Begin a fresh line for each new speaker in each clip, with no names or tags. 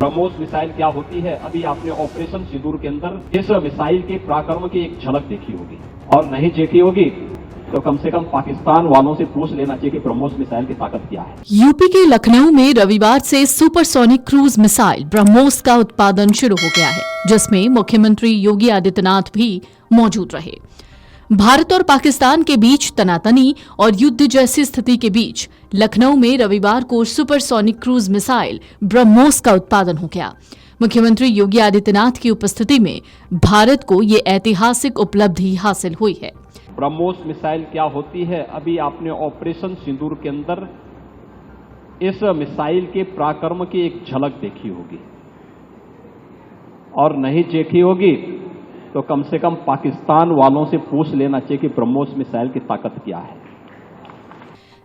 BrahMos missile क्या होती है, अभी आपने ऑपरेशन सिंदूर के अंदर इस मिसाइल के पराक्रम की एक झलक देखी होगी, और नहीं देखी होगी तो कम से कम पाकिस्तान वालों से पूछ लेना चाहिए कि ब्रह्मोस मिसाइल की ताकत क्या है।
यूपी के लखनऊ में रविवार से सुपरसोनिक क्रूज मिसाइल ब्रह्मोस का उत्पादन शुरू हो गया है, जिसमें मुख्यमंत्री योगी आदित्यनाथ भी मौजूद रहे। भारत और पाकिस्तान के बीच तनातनी और युद्ध जैसी स्थिति के बीच लखनऊ में रविवार को सुपरसोनिक क्रूज मिसाइल ब्रह्मोस का उत्पादन हो गया। मुख्यमंत्री योगी आदित्यनाथ की उपस्थिति में भारत को ये ऐतिहासिक उपलब्धि हासिल हुई है।
ब्रह्मोस मिसाइल क्या होती है, अभी आपने ऑपरेशन सिंदूर के अंदर इस मिसाइल के पराक्रम की एक झलक देखी होगी, और नहीं देखी होगी तो कम से कम पाकिस्तान वालों से पूछ लेना चाहिए कि ब्रह्मोस मिसाइल की ताकत क्या है।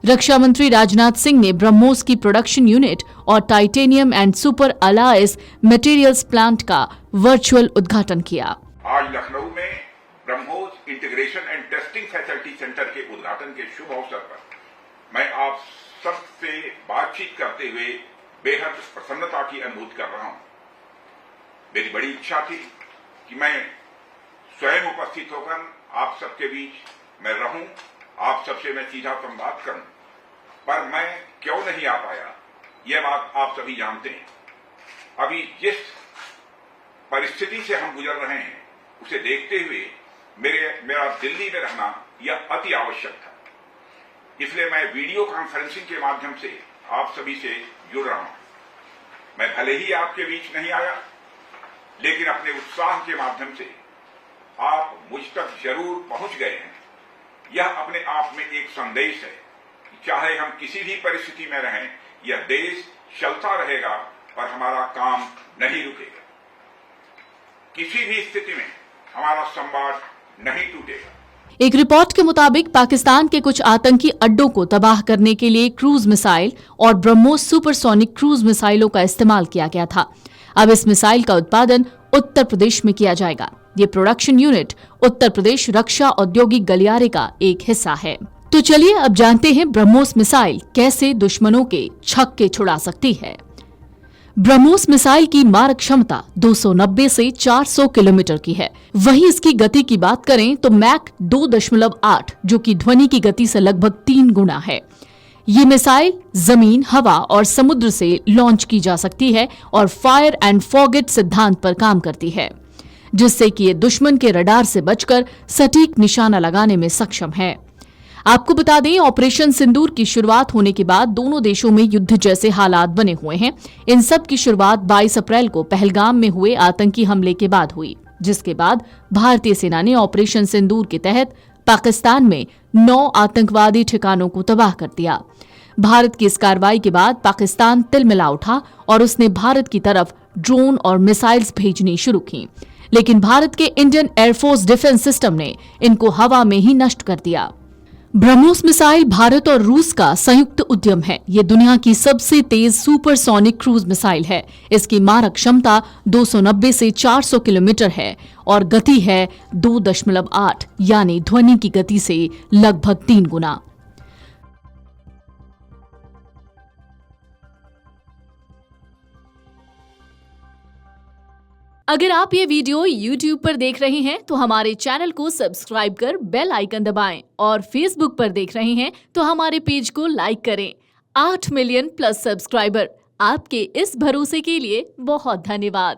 रक्षा मंत्री राजनाथ सिंह ने ब्रह्मोस की प्रोडक्शन यूनिट और titanium and super अलायस materials plant का वर्चुअल उद्घाटन किया।
आज लखनऊ में BrahMos integration and testing facility centre के उद्घाटन के शुभ अवसर पर मैं आप सबसे बातचीत करते हुए बेहद प्रसन्नता की अनुभूति कर रहा हूं। मेरी बड़ी इच्छा थी कि मैं स्वयं उपस्थित होकर आप सबके बीच मैं रहूं, आप सबसे मैं सीधा संवाद करूं, पर मैं क्यों नहीं आ पाया, यह बात आप सभी जानते हैं। अभी जिस परिस्थिति से हम गुजर रहे हैं उसे देखते हुए मेरा दिल्ली में रहना यह अति आवश्यक था। इसलिए मैं वीडियो कॉन्फ्रेंसिंग के माध्यम से आप सभी से जुड़ रहा हूं। मैं भले ही आपके बीच नहीं आया, लेकिन अपने उत्साह के माध्यम से आप मुझ तक जरूर पहुंच गए हैं। यह अपने आप में एक संदेश है कि चाहे हम किसी भी परिस्थिति में रहें, यह देश चलता रहेगा और हमारा काम नहीं रुकेगा। किसी भी स्थिति में हमारा संवाद नहीं टूटेगा।
एक रिपोर्ट के मुताबिक पाकिस्तान के कुछ आतंकी अड्डों को तबाह करने के लिए क्रूज मिसाइल और ब्रह्मोस सुपरसोनिक क्रूज मिसाइलों का इस्तेमाल किया गया था। अब इस मिसाइल का उत्पादन उत्तर प्रदेश में किया जाएगा। ये प्रोडक्शन यूनिट उत्तर प्रदेश रक्षा औद्योगिक गलियारे का एक हिस्सा है। तो चलिए अब जानते हैं ब्रह्मोस मिसाइल कैसे दुश्मनों के छक्के छुड़ा सकती है। ब्रह्मोस मिसाइल की मारक क्षमता 290 से 400 किलोमीटर की है। वहीं इसकी गति की बात करें तो मैक 2.8, जो कि ध्वनि की गति से लगभग 3 गुना है। ये मिसाइल जमीन, हवा और समुद्र से लॉन्च की जा सकती है और फायर एंड फॉरगेट सिद्धांत पर काम करती है, जिससे कि ये दुश्मन के रडार से बचकर सटीक निशाना लगाने में सक्षम है। आपको बता दें, ऑपरेशन सिंदूर की शुरुआत होने के बाद दोनों देशों में युद्ध जैसे हालात बने हुए हैं। इन सब की शुरुआत 22 अप्रैल को पहलगाम में हुए आतंकी हमले के बाद हुई, जिसके बाद भारतीय सेना ने ऑपरेशन सिंदूर के तहत पाकिस्तान में 9 आतंकवादी ठिकानों को तबाह कर दिया। भारत की इस कार्रवाई के बाद पाकिस्तान तिलमिला उठा और उसने भारत की तरफ ड्रोन और मिसाइल्स भेजनी शुरू की, लेकिन भारत के इंडियन एयरफोर्स डिफेंस सिस्टम ने इनको हवा में ही नष्ट कर दिया। ब्रह्मोस मिसाइल भारत और रूस का संयुक्त उद्यम है। ये दुनिया की सबसे तेज सुपरसोनिक क्रूज मिसाइल है। इसकी मारक क्षमता 290 से 400 किलोमीटर है और गति है 2.8, यानी ध्वनि की गति से लगभग 3 गुना। अगर आप ये वीडियो YouTube पर देख रहे हैं तो हमारे चैनल को सब्सक्राइब कर बेल आइकन दबाएं, और Facebook पर देख रहे हैं तो हमारे पेज को लाइक करें। 8 मिलियन प्लस सब्सक्राइबर, आपके इस भरोसे के लिए बहुत धन्यवाद।